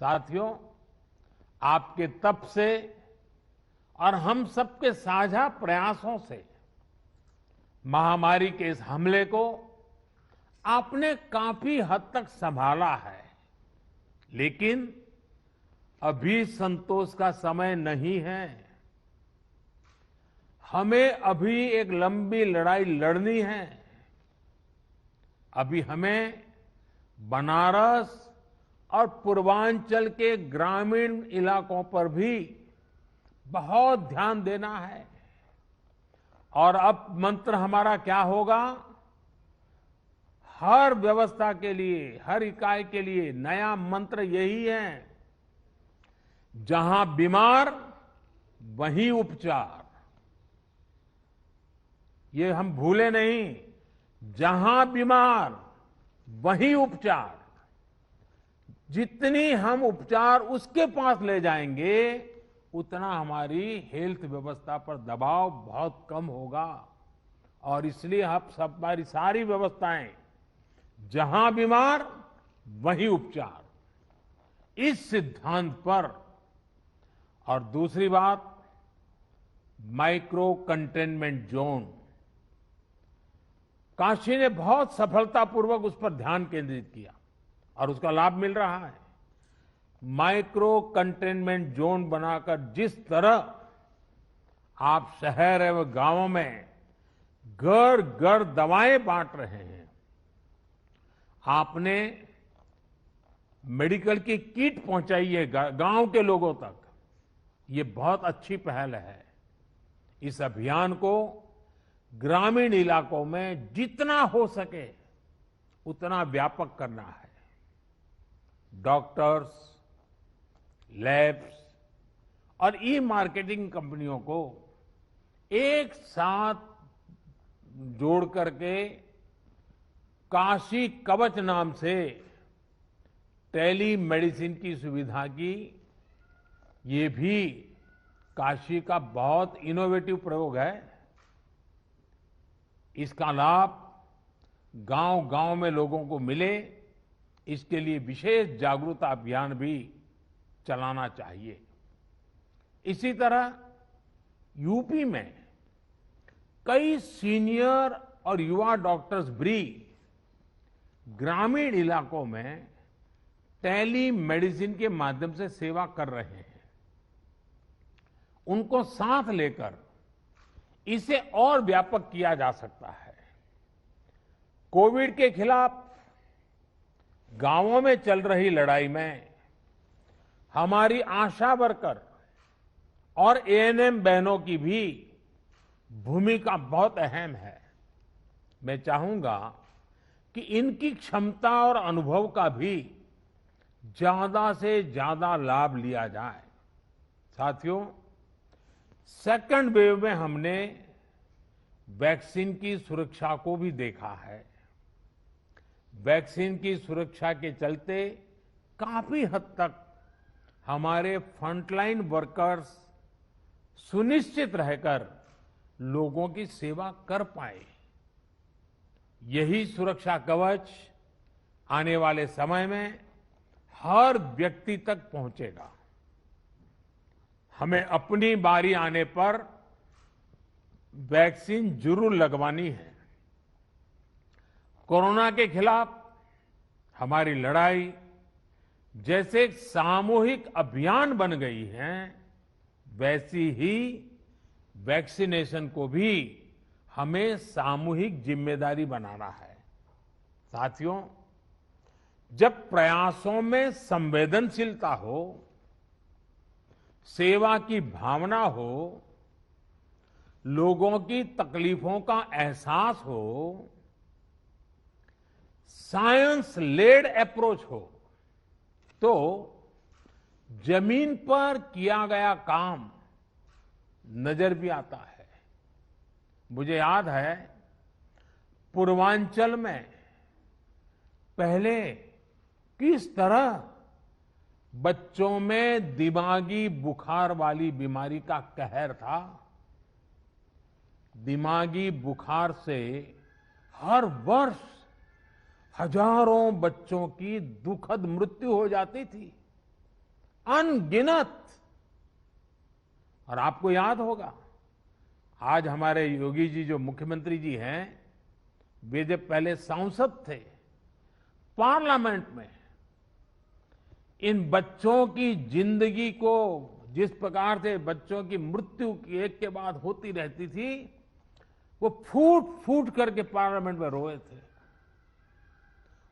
साथियों, आपके तप से और हम सबके साझा प्रयासों से महामारी के इस हमले को आपने काफी हद तक संभाला है। लेकिन अभी संतोष का समय नहीं है। हमें अभी एक लंबी लड़ाई लड़नी है। अभी हमें बनारस और पूर्वांचल के ग्रामीण इलाकों पर भी बहुत ध्यान देना है। और अब मंत्र हमारा क्या होगा? हर व्यवस्था के लिए, हर इकाई के लिए नया मंत्र यही है, जहां बीमार वहीं उपचार। ये हम भूले नहीं, जहां बीमार वहीं उपचार। जितनी हम उपचार उसके पास ले जाएंगे, उतना हमारी हेल्थ व्यवस्था पर दबाव बहुत कम होगा। और इसलिए अब सब हमारी सारी व्यवस्थाएं, जहां बीमार वहीं उपचार, इस सिद्धांत पर। और दूसरी बात, माइक्रो कंटेनमेंट जोन। काशी ने बहुत सफलतापूर्वक उस पर ध्यान केंद्रित किया और उसका लाभ मिल रहा है। माइक्रो कंटेनमेंट जोन बनाकर जिस तरह आप शहर एवं गांवों में घर घर दवाएं बांट रहे हैं, आपने मेडिकल की किट पहुंचाई है गांव के लोगों तक, ये बहुत अच्छी पहल है। इस अभियान को ग्रामीण इलाकों में जितना हो सके उतना व्यापक करना है। डॉक्टर्स, लैब्स और ई मार्केटिंग कंपनियों को एक साथ जोड़ करके काशी कवच नाम से टेली मेडिसिन की सुविधा की, ये भी काशी का बहुत इनोवेटिव प्रयोग है। इसका लाभ गांव-गांव में लोगों को मिले, इसके लिए विशेष जागरूकता अभियान भी चलाना चाहिए। इसी तरह यूपी में कई सीनियर और युवा डॉक्टर्स भी ग्रामीण इलाकों में टेली मेडिसिन के माध्यम से सेवा कर रहे हैं। उनको साथ लेकर इसे और व्यापक किया जा सकता है। कोविड के खिलाफ गांवों में चल रही लड़ाई में हमारी आशा वर्कर और एएनएम बहनों की भी भूमिका बहुत अहम है। मैं चाहूंगा कि इनकी क्षमता और अनुभव का भी ज्यादा से ज्यादा लाभ लिया जाए। साथियों, सेकंड वेव में हमने वैक्सीन की सुरक्षा को भी देखा है। वैक्सीन की सुरक्षा के चलते काफी हद तक हमारे फ्रंटलाइन वर्कर्स सुनिश्चित रहकर लोगों की सेवा कर पाए। यही सुरक्षा कवच आने वाले समय में हर व्यक्ति तक पहुंचेगा। हमें अपनी बारी आने पर वैक्सीन जरूर लगवानी है। कोरोना के खिलाफ हमारी लड़ाई जैसे एक सामूहिक अभियान बन गई है, वैसी ही वैक्सीनेशन को भी हमें सामूहिक जिम्मेदारी बनाना है। साथियों, जब प्रयासों में संवेदनशीलता हो, सेवा की भावना हो, लोगों की तकलीफों का एहसास हो, साइंस लेड अप्रोच हो, तो जमीन पर किया गया काम नजर भी आता है। मुझे याद है, पूर्वांचल में पहले किस तरह बच्चों में दिमागी बुखार वाली बीमारी का कहर था। दिमागी बुखार से हर वर्ष हजारों बच्चों की दुखद मृत्यु हो जाती थी। अनगिनत। और आपको याद होगा, आज हमारे योगी जी जो मुख्यमंत्री जी हैं, वे जब पहले सांसद थे पार्लियामेंट में, इन बच्चों की जिंदगी को जिस प्रकार से बच्चों की मृत्यु एक के बाद होती रहती थी, वो फूट फूट करके पार्लियामेंट में रोए थे।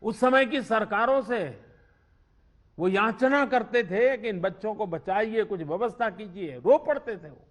उस समय की सरकारों से वो याचना करते थे कि इन बच्चों को बचाइए, कुछ व्यवस्था कीजिए, रो पड़ते थे वो।